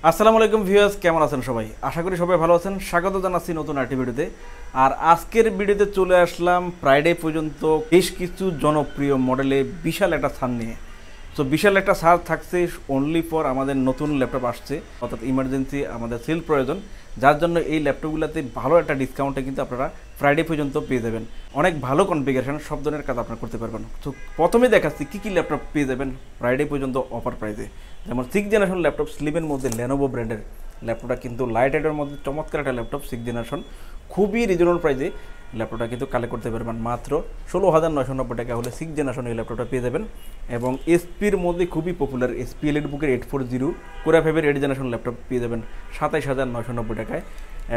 আসসালামু আলাইকুম ভিউয়ার্স, কেমন আছেন সবাই? আশা করি সবাই ভালো আছেন। স্বাগত জানাচ্ছি নতুন আরেকটি ভিডিওতে। আর আজকের ভিডিওতে চলে আসলাম ফ্রাইডে পর্যন্ত বেশ কিছু জনপ্রিয় মডেলে বিশাল একটা ছাড় নিয়ে। সো বিশাল একটা ছাড় থাকছে অনলি ফর আমাদের নতুন ল্যাপটপ আসছে, অর্থাৎ ইমার্জেন্সি আমাদের সেল প্রয়োজন, যার জন্য এই ল্যাপটপগুলোতে ভালো একটা ডিসকাউন্টে কিন্তু আপনারা ফ্রাইডে পর্যন্ত পেয়ে যাবেন। অনেক ভালো কনফিগারেশন, সব ধরনের কাজ আপনারা করতে পারবেন। তো প্রথমে দেখাচ্ছি কী ল্যাপটপ পেয়ে যাবেন ফ্রাইডে পর্যন্ত অফার প্রাইসে। যেমন 6th জেনারেশন ল্যাপটপ স্লিমের মধ্যে লেনোভো ব্র্যান্ডের ল্যাপটপটা কিন্তু লাইট ওয়েটের মধ্যে চমৎকার একটা ল্যাপটপ 6th জেনারেশন, খুবই রিজনেবল প্রাইসে ল্যাপটপটা কিন্তু কালেক্ট করতে পারবেন। মাত্র 16,990 টাকা হলে 6th জেনারেশন এই ল্যাপটপটা পেয়ে যাবেন। এবং এসপির মধ্যে খুবই পপুলার এসপি এলিটবুকের 840 কোরা 5-এর 8th জেনারেশন ল্যাপটপ পেয়ে যাবেন 27,990 টাকায়।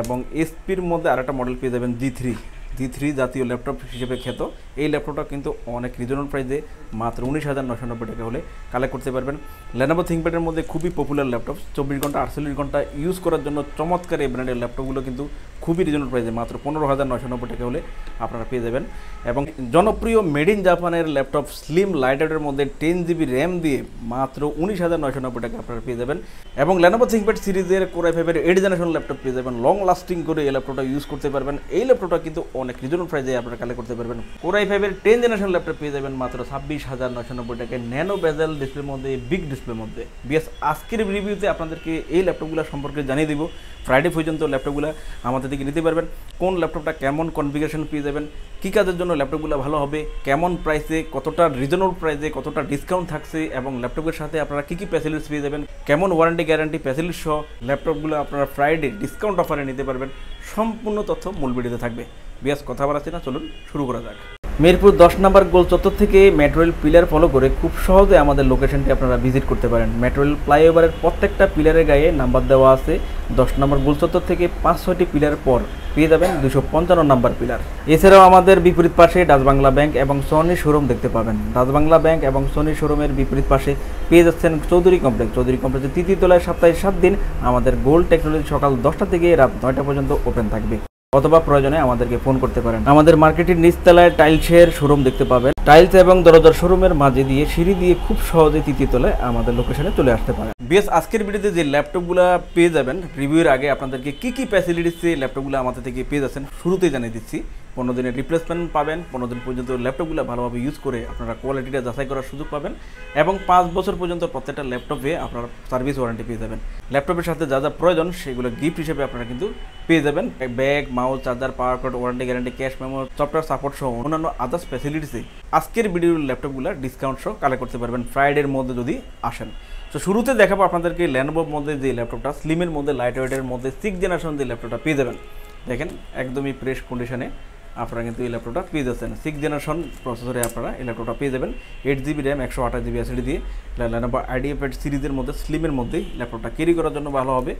এবং এসপির মধ্যে আরেকটা মডেল পেয়ে যাবেন জি3 জাতীয় ল্যাপটপ হিসেবে খ্যাত এই ল্যাপটপটা কিন্তু অনেক রিজনেবল প্রাইসে মাত্র 19,990 টাকা হলে কালেক্ট করতে পারবেন। লেনোভো থিংকপ্যাডের মধ্যে খুবই পপুলার ল্যাপটপ, 24 ঘন্টা 48 ঘন্টা ইউজ করার জন্য চমৎকার এই ব্র্যান্ডের ল্যাপটপগুলো কিন্তু খুবই রিজনেবল প্রাইসে মাত্র 15,990 টাকা হলে আপনারা পেয়ে যাবেন। এবং জনপ্রিয় মেড ইন জাপানের ল্যাপটপ স্লিম লাইট ওয়েটের মধ্যে 10 GB র্যাম দিয়ে মাত্র 19,990 টাকা আপনারা পেয়ে যাবেন। এবং লেনোভো থিংকপ্যাড সিরিজের কোরা 5-এর 8th জেনারেশন ল্যাপটপ পেয়ে যাবেন, লং লাস্টিং করে এই ল্যাপটপটা ইউজ করতে পারবেন। এই ল্যাপটপটা কিন্তু অনেক রিজনেবল প্রাইসে আপনারা কালেক্ট করতে পারবেন। কোরা 5-এর 10th জেনারেশন ল্যাপটপ পেয়ে যাবেন মাত্র 26,990 টাকায়, ন্যানো বেজেল ডিসপ্লের মধ্যে, বিগ ডিসপ্লের মধ্যে। বিএস আজকের রিভিউতে আপনাদেরকে এই ল্যাপটপগুলো সম্পর্কে জানিয়ে দিব। ফ্রাইডে পর্যন্ত ল্যাপটপগুলো আমাদের থেকে নিতে পারবেন, কোন ল্যাপটপটা কেমন কনফিগারেশন পেয়ে যাবেন, কী কাজের জন্য ল্যাপটপগুলো ভালো হবে, কেমন প্রাইসে, কতটা রিজনেবল প্রাইসে, কতটা ডিসকাউন্ট থাকছে, এবং ল্যাপটপের সাথে আপনারা কী ফ্যাসিলিটিস পেয়ে যাবেন, কেমন ওয়ারেন্টি গ্যারান্টি ফ্যাসিলিটি সহ ল্যাপটপগুলো আপনারা ফ্রাইডে ডিসকাউন্ট অফারে নিতে পারবেন। সম্পূর্ণ তথ্য মূল ভিডিওতে থাকবে। বিয়াস কথা বাড়াচ্ছি না, চলুন শুরু করা যাক। মিরপুর 10 নম্বর গোল চত্বর থেকে মেট্রো রেল পিলার ফলো করে খুব সহজে আমাদের লোকেশনটি আপনারা ভিজিট করতে পারেন। মেট্রো রেল ফ্লাইওভারের প্রত্যেকটা পিলারের গায়ে নাম্বার দেওয়া আছে। 10 নম্বর গোল চত্বর থেকে 5-6টি পিলার পর পেয়ে যাবেন 255 নম্বর পিলার। এছাড়াও আমাদের বিপরীত পাশে ডাচ বাংলা ব্যাংক এবং সনি শোরুম দেখতে পাবেন। ডাচ বাংলা ব্যাংক এবং সনি শোরুমের বিপরীত পাশে পেয়ে যাচ্ছেন চৌধুরী কমপ্লেক্সের 3য় তলায় সপ্তাহে 7 দিন আমাদের গোল্ড টেকনোলজি সকাল 10টা থেকে রাত 9টা পর্যন্ত ওপেন থাকবে, অথবা প্রয়োজনে আমাদেরকে ফোন করতে পারেন। আমাদের মার্কেটের নিচতলায় টাইলসের শোরুম দেখতে পাবেন। টাইলস এবং দরজার শোরুমের মাঝে দিয়ে সিঁড়ি দিয়ে খুব সহজে 3য় তলায় আমাদের লোকেশনে চলে আসতে পারেন। বেশ আজকের ভিডিওতে যে ল্যাপটপগুলো পেয়ে যাবেন, রিভিউর আগে আপনাদেরকে কী ফ্যাসিলিটিসে ল্যাপটপগুলো আমাদের থেকে পেয়ে যাচ্ছেন শুরুতেই জানিয়ে দিচ্ছি। 15 দিনের রিপ্লেসমেন্ট পাবেন, 15 দিন পর্যন্ত ল্যাপটপগুলো ভালোভাবে ইউজ করে আপনারা কোয়ালিটিটা যাচাই করার সুযোগ পাবেন, এবং 5 বছর পর্যন্ত প্রত্যেকটা ল্যাপটপে আপনারা সার্ভিস ওয়ারেন্টি পেয়ে যাবেন। ল্যাপটপের সাথে যা যা প্রয়োজন সেগুলো গিফট হিসেবে আপনারা কিন্তু পেয়ে যাবেন। Bag, mouse, charger, power cord, warranty guarantee, cash memo, software support সহ অন্যান্য আদার্স ফ্যাসিলিটিসে আজকের ভিডিওর ল্যাপটপগুলো ডিসকাউন্ট সহ কালেক্ট করতে পারবেন ফ্রাইডের মধ্যে যদি আসেন। তো শুরুতে দেখাবো আপনাদেরকে লেনোভোর মধ্যে যে ল্যাপটপটা স্লিমের মধ্যে লাইট ওয়েটের মধ্যে 6th জেনারেশন যে ল্যাপটপটা পেয়ে যাবেন। দেখেন একদমই ফ্রেশ কন্ডিশনে আপনারা কিন্তু এই ল্যাপটপটা পেয়ে যাচ্ছেন। 6th জেনারেশন প্রসেসরে আপনারা এই ল্যাপটপটা পেয়ে যাবেন। 8GB র্যাম, 128GB SSD দিয়ে লেনোভো আইডিয়াপ্যাড সিরিজের মধ্যে স্লিমের মধ্যেই ল্যাপটপটা ক্যারি করার জন্য ভালোভাবে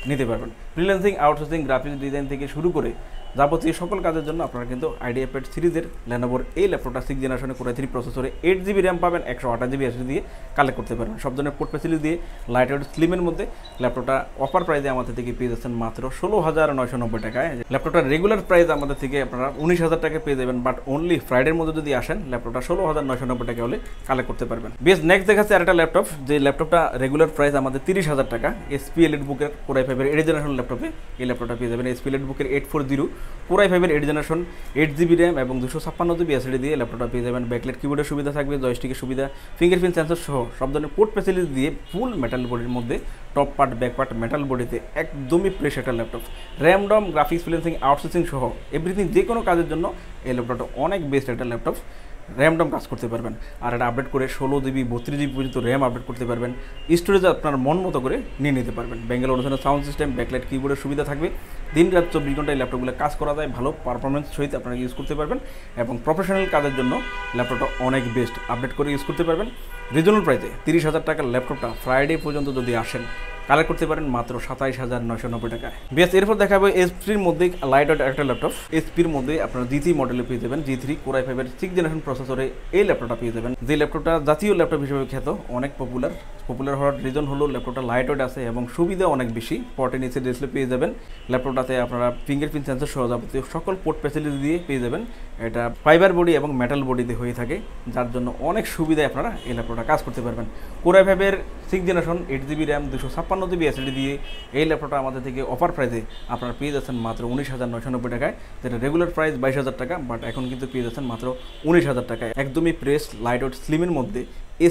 নিতে পারবেন। ফ্রিল্যান্সিং, আউটসোর্সিং, গ্রাফিক্স ডিজাইন থেকে শুরু করে যাবতীয় সকল কাজের জন্য আপনারা কিন্তু আইডিয়াপ্যাড সিরিজের লেনোভোর এই ল্যাপটপটা 6th জেনারেশনে কোরা 3 প্রসেসরে 8GB র্যাম পাবেন, 128GB SSD দিয়ে কালেক্ট করতে পারবেন। সব ধরনের পোর্ট ফ্যাসিলিটি দিয়ে লাইট ওয়েট স্লিমের মধ্যে ল্যাপটপটা অফার প্রাইসে আমাদের থেকে পেয়ে যাচ্ছেন মাত্র 16,990 টাকায়। ল্যাপটপটার রেগুলার প্রাইস আমাদের থেকে আপনারা 19,000 টাকা পেয়ে যাবেন, বাট অনলি ফ্রাইডের মধ্যে যদি আসেন ল্যাপটপটা 16,990 টাকা হলে কালেক্ট করতে পারবেন। বেশ নেক্সট দেখাচ্ছে আরেকটা ল্যাপটপ, যে ল্যাপটপটা রেগুলার প্রাইস আমাদের 30,000 টাকা। এসপি এলিটবুকের কোরা 5-এর 8th জেনারেশন ল্যাপটপে এই ল্যাপটপটা পেয়ে যাবেন। এসপি এলিটবুকের 840 কোরা 5-এর 8th জেনারেশন 8GB র্যাম এবং 256GB SSD দিয়ে ল্যাপটপটা পেয়ে যাবেন। ব্যাকলাইট কিবোর্ডের সুবিধা থাকবে, জয়স্টিকের সুবিধা, ফিঙ্গারপ্রিন্ট সেন্সর সহ সব ধরনের পোর্ট ফ্যাসিলিটি দিয়ে ফুল মেটাল বডির মধ্যে top part back part metal বডিতে একদমই ফ্রেশ একটা ল্যাপটপ। র্যাম ডম, গ্রাফিক্স, ফ্রিল্যান্সিং, আউটসোর্সিং সহ এভরিথিং যে কোনো কাজের জন্য এই ল্যাপটপটা অনেক বেস্ট একটা ল্যাপটপ। র্যাম কাজ করতে পারবেন, আর এটা আপডেট করে 16GB 32GB পর্যন্ত র্যাম আপডেট করতে পারবেন। স্টোরেজ আপনার মন মতো করে নিয়ে নিতে পারবেন। বেঙ্গল অনুসারে সাউন্ড সিস্টেম, ব্যাকলাইট কিবোর্ডের সুবিধা থাকবে। দিন রাত 24 ঘন্টায় ল্যাপটপগুলো কাজ করা যায়, ভালো পারফরমেন্স সহিত আপনারা ইউজ করতে পারবেন, এবং প্রফেশনাল কাজের জন্য ল্যাপটপটা অনেক বেস্ট আপডেট করে ইউজ করতে পারবেন। রিজনেবল প্রাইসে 30,000 টাকার ল্যাপটপটা ফ্রাইডে পর্যন্ত যদি আসেন কালেক্ট করতে পারেন মাত্র 27,990 টাকায়। বেশ এরপর দেখাবো এসপির মধ্যে লাইট ওয়েট একটা ল্যাপটপ। এসপির মধ্যে আপনারা জি3 মডেলে পেয়ে যাবেন। জি3 কোরা 5-এর 6th জেনারেশন প্রসেসরে এই ল্যাপটপটা পেয়ে যাবেন। যে ল্যাপটপটা জাতীয় ল্যাপটপ হিসেবে খ্যাত, অনেক পপুলার হওয়ার রিজন হলো ল্যাপটপটা লাইট ওয়েট আছে এবং সুবিধা অনেক বেশি। পটের নিচে ডিসপ্লে পেয়ে যাবেন। ল্যাপটপটাতে আপনারা ফিঙ্গারপ্রিন্ট সেন্সর সহ যাবতীয় সকল পোর্ট ফ্যাসিলিটি দিয়ে পেয়ে যাবেন। এটা ফাইবার বডি এবং মেটাল বডিতে হয়ে থাকে, যার জন্য অনেক সুবিধায় আপনারা এই ল্যাপটপটা কাজ করতে পারবেন। কোরা 5-এর 6 generation 8GB RAM 256GB SSD দিয়ে এই ল্যাপটপটা আমাদের থেকে অফার প্রাইসে আপনারা পেয়ে যাচ্ছেন মাত্র 19,990 টাকায়, যেটা রেগুলার প্রাইস 22,000 টাকা, বাট এখন কিন্তু পেয়ে যাচ্ছেন মাত্র 19,000 টাকায়। একদমই প্রেস লাইট ওয়েট স্লিমের মধ্যে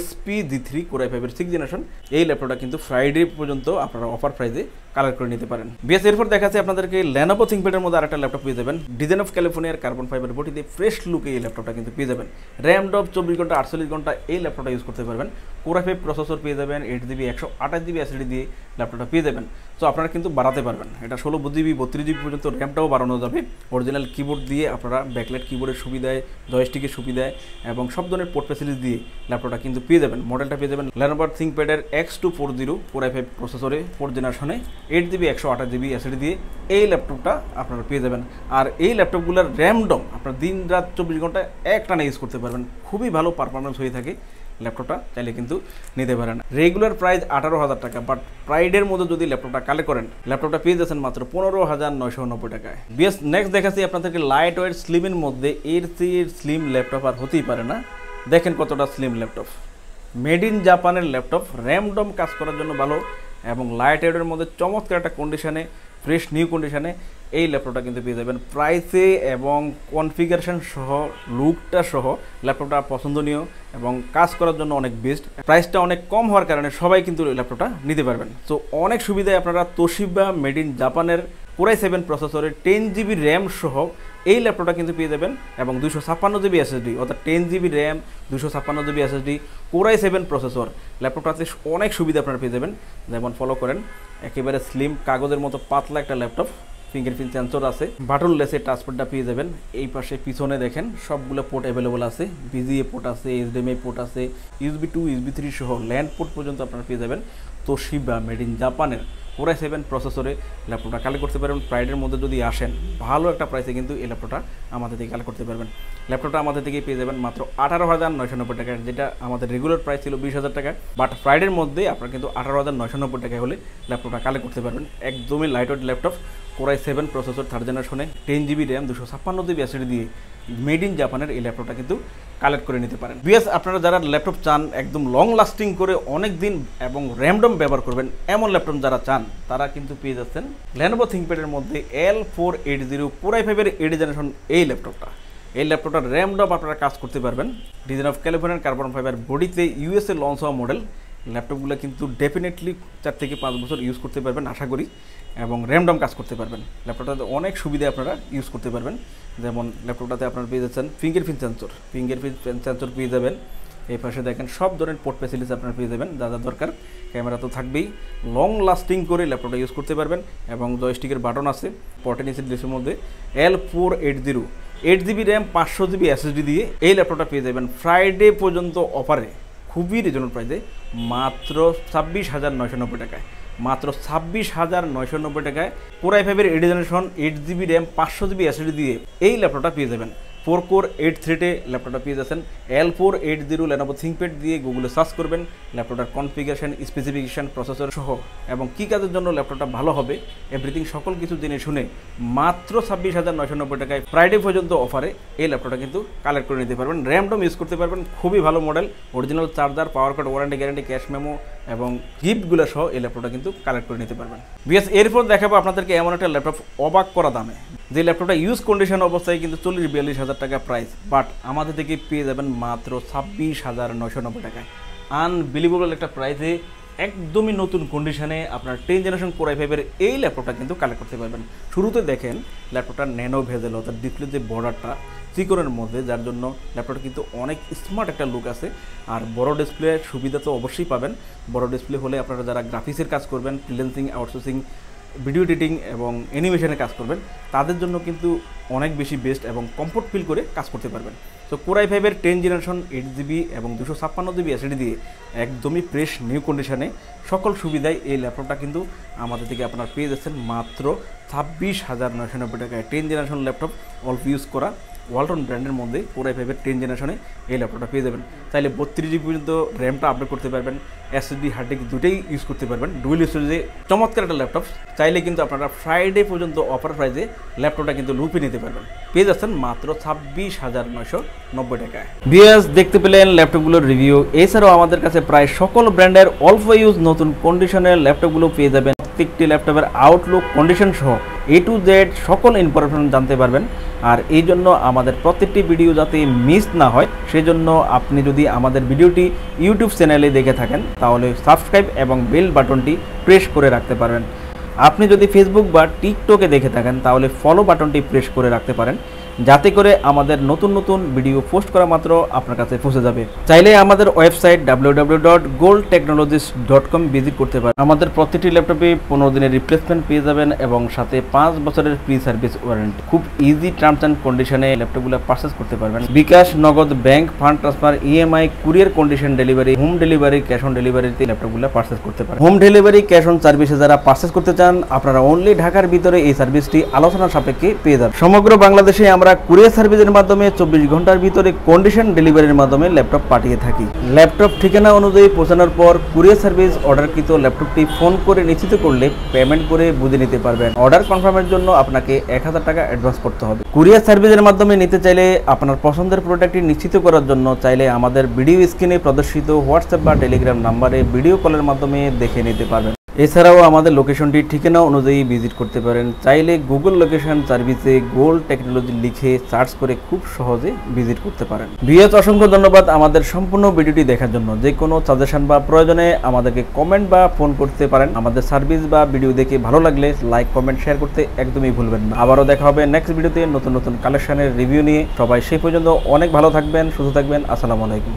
SP-G3 Core i5 এর 6 জেনারেশন এই ল্যাপটপটা কিন্তু ফ্রাইডে পর্যন্ত আপনারা অফার প্রাইসে কালেক্ট করে নিতে পারেন। বিএস এরপর দেখাচ্ছে আপনাদেরকে Lenovo ThinkPad-এর মধ্যে আরেকটা ল্যাপটপ পেয়ে যাবেন। ডিজাইন অফ ক্যালিফোর্নিয়ার কার্বন ফাইবার বডিতে ফ্রেশ লুকে এই ল্যাপটপটা কিন্তু পেয়ে যাবেন। র্যাম ডপ 24 ঘন্টা 48 ঘন্টা এই ল্যাপটপটা ইউজ করতে পারবেন। Core i5 প্রসেসর পেয়ে যাবেন, 8GB 128GB SSD দিয়ে ল্যাপটপটা পেয়ে যাবেন। সো আপনারা কিন্তু বাড়াতে পারবেন, এটা 16GB 32GB পর্যন্ত র্যামটাও বাড়ানো যাবে। অরিজিনাল কিবোর্ড দিয়ে আপনারা ব্যাকলাইট কিবোর্ডের সুবিধায়, জয়স্টিকের সুবিধায় এবং সব ধরনের পোর্ট ফ্যাসিলিটি দিয়ে ল্যাপটপটা কিন্তু পেয়ে যাবেন। মডেলটা পেয়ে যাবেন Lenovo ThinkPad-এর X240 Core i5 প্রসেসরে 4 জেনারেশনে 8GB 128GB SSD দিয়ে এই ল্যাপটপটা আপনারা পেয়ে যাবেন। আর এই ল্যাপটপগুলোর র্যাম ডম আপনারা দিন রাত 24 ঘন্টা একটানা ইউজ করতে পারবেন। খুবই ভালো পারফরমেন্স হয়ে থাকে ল্যাপটপটা, চাইলে কিন্তু নিতে পারেন। রেগুলার প্রাইস 18,000 টাকা, বাট প্রাইডের মধ্যে যদি ল্যাপটপটা কালেক্ট করেন ল্যাপটপটা পেয়ে যাচ্ছেন মাত্র 15,990 টাকায়। বিএস নেক্সট দেখাচ্ছি আপনাদেরকে লাইট ওয়েট স্লিমের মধ্যে। এর চেয়ে স্লিম ল্যাপটপ আর হতেই পারে না। দেখেন কতটা স্লিম ল্যাপটপ, মেড ইন জাপানের ল্যাপটপ, র্যাম ডম কাজ করার জন্য ভালো এবং লাইট ওয়েটের মধ্যে চমৎকার একটা কন্ডিশনে, ফ্রেশ নিউ কন্ডিশনে এই ল্যাপটপটা কিন্তু পেয়ে যাবেন। প্রাইসে এবং কনফিগারেশন সহ লুকটা সহ ল্যাপটপটা পছন্দনীয় এবং কাজ করার জন্য অনেক বেস্ট। প্রাইসটা অনেক কম হওয়ার কারণে সবাই কিন্তু ল্যাপটপটা নিতে পারবেন। সো অনেক সুবিধায় আপনারা তোশিবা মেড ইন জাপানের Core i7 প্রসেসরের 10GB র্যাম সহ এই ল্যাপটপটা কিন্তু পেয়ে যাবেন এবং 256GB SSD, অর্থাৎ 10GB RAM 256GB SSD Core i7 processor ল্যাপটপটাতে অনেক সুবিধা আপনারা পেয়ে যাবেন। যেমন ফলো করেন, একেবারে স্লিম কাগজের মতো পাতলা একটা ল্যাপটপ, ফিঙ্গারপ্রিন্ট সেন্সর আছে, বাটন লেসে টাচপ্যাডটা পেয়ে যাবেন। এই পাশে পিছনে দেখেন সবগুলো পোর্ট অ্যাভেলেবল আছে, VGA পোর্ট আছে, HDMI পোর্ট আছে, USB 2 USB 3 সহ ল্যান্ড পোর্ট পর্যন্ত আপনারা পেয়ে যাবেন। তোশিবা মেড ইন জাপানের Core i7 প্রসেসরে ল্যাপটপটা কালেক্ট করতে পারবেন। প্রাইডের মধ্যে যদি আসেন ভালো একটা প্রাইসে কিন্তু এই ল্যাপটপটা আমাদের থেকে কালেক্ট করতে পারবেন। ল্যাপটপটা আমাদের থেকে পেয়ে যাবেন মাত্র 18,990 টাকা, যেটা আমাদের রেগুলার প্রাইস ছিল 20,000 টাকা, বাট ফ্রাইডের মধ্যে আপনারা কিন্তু 18,990 টাকা হলে ল্যাপটপটা কালেক্ট করতে পারবেন। একদমই light weight laptop, Core i7 processor 3rd জেনারেশনে 10GB র্যাম 256GB SSD দিয়ে মেড ইন জাপানের এই ল্যাপটপটা কিন্তু কালেক্ট করে নিতে পারেন। বিএস আপনারা যারা ল্যাপটপ চান একদম লং লাস্টিং করে অনেক দিন এবং র্যামডম ব্যবহার করবেন এমন ল্যাপটপ যারা চান তারা কিন্তু পেয়ে যাচ্ছেন Lenovo ThinkPad-এর মধ্যে L480 Core i5-এর 8 জেনারেশন এই ল্যাপটপটা। এই ল্যাপটপটার র্যামডম আপনারা কাজ করতে পারবেন। ডিজাইন অফ ক্যালিফোর্নিয়ার কার্বন ফাইবার বডিতে USA লঞ্চ হওয়া মডেল ল্যাপটপগুলো কিন্তু ডেফিনেটলি 4 থেকে 5 বছর ইউজ করতে পারবেন আশা করি, এবং র্যামডম কাজ করতে পারবেন। ল্যাপটপটাতে অনেক সুবিধা আপনারা ইউজ করতে পারবেন। যেমন ল্যাপটপটাতে আপনারা পেয়ে যাচ্ছেন ফিঙ্গারপ্রিন্ট সেন্সর পেয়ে যাবেন। এই পাশে দেখেন সব ধরনের পোর্ট ফ্যাসিলিটিস আপনারা পেয়ে যাবেন, যা যা দরকার। ক্যামেরা তো থাকবেই, লং লাস্টিং করে ল্যাপটপটা ইউজ করতে পারবেন এবং জয়স্টিকের বাটন আছে। 14 ইঞ্চি ডিসপ্লের মধ্যে L480 8GB RAM 500GB SSD দিয়ে এই ল্যাপটপটা পেয়ে যাবেন ফ্রাইডে পর্যন্ত অফারে খুবই রিজনেবল প্রাইসে মাত্র 26,990 টাকায়। মাত্র 26,990 টাকায় Core i5-এর 8 generation 8GB RAM 500GB SSD দিয়ে এই ল্যাপটপটা পেয়ে যাবেন। 4 কোর 8 থ্রেডে ল্যাপটপটা পেয়ে যাচ্ছেন। L480 Lenovo ThinkPad দিয়ে গুগলে সার্চ করবেন, ল্যাপটপটার কনফিগারেশন, স্পেসিফিকেশন, প্রসেসর সহ এবং কী কাজের জন্য ল্যাপটপটা ভালো হবে এভরিথিং সকল কিছু জেনে শুনে মাত্র 26,990 টাকায় ফ্রাইডে পর্যন্ত অফারে এই ল্যাপটপটা কিন্তু কালেক্ট করে নিতে পারবেন। র্যামডম ইউজ করতে পারবেন, খুবই ভালো model, original charger, power card, warranty guarantee, cash memo এবং গিফটগুলো সহ এই ল্যাপটপটা কিন্তু কালেক্ট করে নিতে পারবেন। বিএস এরপর দেখাবো আপনাদেরকে এমন একটা ল্যাপটপ অবাক করা দামে, যে ল্যাপটপটা ইউজ কন্ডিশন অবস্থায় কিন্তু 40-42 হাজার টাকা প্রাইস, বাট আমাদের থেকে পেয়ে যাবেন মাত্র 26,990 টাকায়। আনবিলিভেবল একটা প্রাইসে একদমই নতুন কন্ডিশনে আপনার 10 জেনারেশন Core i5-এর এই ল্যাপটপটা কিন্তু কালেক্ট করতে পারবেন। শুরুতে দেখেন ল্যাপটপটার ন্যানো ভেজেল, অর্থাৎ ডিসপ্লের যে বর্ডারটা চিকনের মধ্যে, যার জন্য ল্যাপটপটা কিন্তু অনেক স্মার্ট একটা লুক আছে। আর বড় ডিসপ্লে সুবিধা তো অবশ্যই পাবেন। বড় ডিসপ্লে হলে আপনারা যারা গ্রাফিক্সের কাজ করবেন, ফ্রিল্যান্সিং, আউটসোর্সিং, ভিডিও এডিটিং এবং অ্যানিমেশনের কাজ করবেন, তাদের জন্য কিন্তু অনেক বেশি বেস্ট এবং কমফোর্ট ফিল করে কাজ করতে পারবেন। তো Core i5-এর 10 জেনারেশন 8GB এবং 256GB SSD দিয়ে একদমই ফ্রেশ নিউ কন্ডিশনে সকল সুবিধায় এই ল্যাপটপটা কিন্তু আমাদের থেকে আপনারা পেয়ে যাচ্ছেন মাত্র 26,990 টাকায়। 10 জেনারেশন ল্যাপটপ, অল্প ইউজ করা ওয়ালটন ব্র্যান্ডের মধ্যে কোর i5 10 জেনারেশনে এই ল্যাপটপটা পেয়ে যাবেন। চাইলে 32 জিবি পর্যন্ত র্যামটা আপডেট করতে পারবেন, SSD হার্ড ডিস্ক দুটোই ইউজ করতে পারবেন। ডুয়েল স্টোরেজে চমৎকার একটা ল্যাপটপ। চাইলে কিন্তু আপনারা ফ্রাইডে পর্যন্ত অফার প্রাইসে ল্যাপটপটা কিন্তু লুপে নিতে পারবেন। পেয়ে যাচ্ছেন মাত্র 26,990 টাকায়। ভিউয়ার্স, দেখতে পেলেন ল্যাপটপগুলোর রিভিউ। এছাড়াও আমাদের কাছে প্রায় সকল ব্র্যান্ডের অল্প ইউজ নতুন কন্ডিশনের ল্যাপটপগুলো পেয়ে যাবেন। প্রত্যেকটি ল্যাপটপের আউটলুক, কন্ডিশন সহ A to Z সকল ইনফরমেশন জানতে পারবেন। আর এই জন্য আমাদের প্রত্যেকটি ভিডিও যাতে মিস না হয়, সেজন্য আপনি যদি আমাদের ভিডিওটি ইউটিউব চ্যানেলে দেখে থাকেন তাহলে সাবস্ক্রাইব এবং বেল বাটনটি প্রেস করে রাখতে পারবেন। আপনি যদি ফেসবুক বা টিকটকে দেখে থাকেন তাহলে ফলো বাটনটি প্রেস করে রাখতে পারেন, যাতে করে আমাদের নতুন নতুন ভিডিও পোস্ট করা মাত্র আপনার কাছে পৌঁছে যাবে। চাইলে আমাদের ওয়েবসাইট www.goldtechnologies.com ভিজিট করতে পারেন। আমাদের প্রতিটি ল্যাপটপে 15 দিনের রিপ্লেসমেন্ট পেয়ে যাবেন এবং সাথে 5 বছরের ফ্রি সার্ভিস ওয়ারেন্টি। খুব ইজি টার্মস অ্যান্ড কন্ডিশনে ল্যাপটপগুলো পারচেস করতে পারবেন। বিকাশ, নগদ, bank, fund transfer, EMI, courier condition delivery, home delivery, cash on ডেলিভারিতে ল্যাপটপগুলো পারচেস করতে পারেন। হোম ডেলিভারি, ক্যাশ অন সার্ভিসে যারা পারচেস করতে চান আপনারা অনলি ঢাকার ভিতরে এই সার্ভিসটি আলোচনা সাপেক্ষে পেয়ে যাবেন। সমগ্র বাংলাদেশে আমরা কুরিয়ার সার্ভিসের মাধ্যমে 24 ঘন্টার ভিতরে কন্ডিশন ডেলিভারির মাধ্যমে ল্যাপটপ পাঠিয়ে থাকি। ল্যাপটপ ঠিকানা অনুযায়ী পৌঁছানোর পর কুরিয়ার সার্ভিস অর্ডারকৃত ল্যাপটপটি ফোন করে নিশ্চিত করলে পেমেন্ট করে বুঝে নিতে পারবেন। অর্ডার কনফার্মের জন্য আপনাকে 1000 টাকা অ্যাডভান্স করতে হবে। কুরিয়ার সার্ভিসের মাধ্যমে নিতে চাইলে আপনার পছন্দের প্রোডাক্টটি নিশ্চিত করার জন্য চাইলে আমাদের ভিডিও স্ক্রিনে প্রদর্শিত হোয়াটসঅ্যাপ বা টেলিগ্রাম নাম্বারে ভিডিও কলের মাধ্যমে দেখে নিতে পারবেন। এছাড়াও আমাদের লোকেশনটি ঠিকানা অনুযায়ী ভিজিট করতে পারেন। চাইলে গুগল লোকেশন সার্ভিসে গোল্ড টেকনোলজি লিখে সার্চ করে খুব সহজে ভিজিট করতে পারেন। ভিউয়ার্স, অসংখ্য ধন্যবাদ আমাদের সম্পূর্ণ ভিডিওটি দেখার জন্য। যে কোনো সাজেশন বা প্রয়োজনে আমাদেরকে কমেন্ট বা ফোন করতে পারেন। আমাদের সার্ভিস বা ভিডিও দেখে ভালো লাগলে লাইক, কমেন্ট, শেয়ার করতে একদমই ভুলবেন না। আবারও দেখা হবে নেক্সট ভিডিওতে নতুন নতুন কালেকশনের রিভিউ নিয়ে। সবাই সেই পর্যন্ত অনেক ভালো থাকবেন, সুস্থ থাকবেন। আসসালামু আলাইকুম।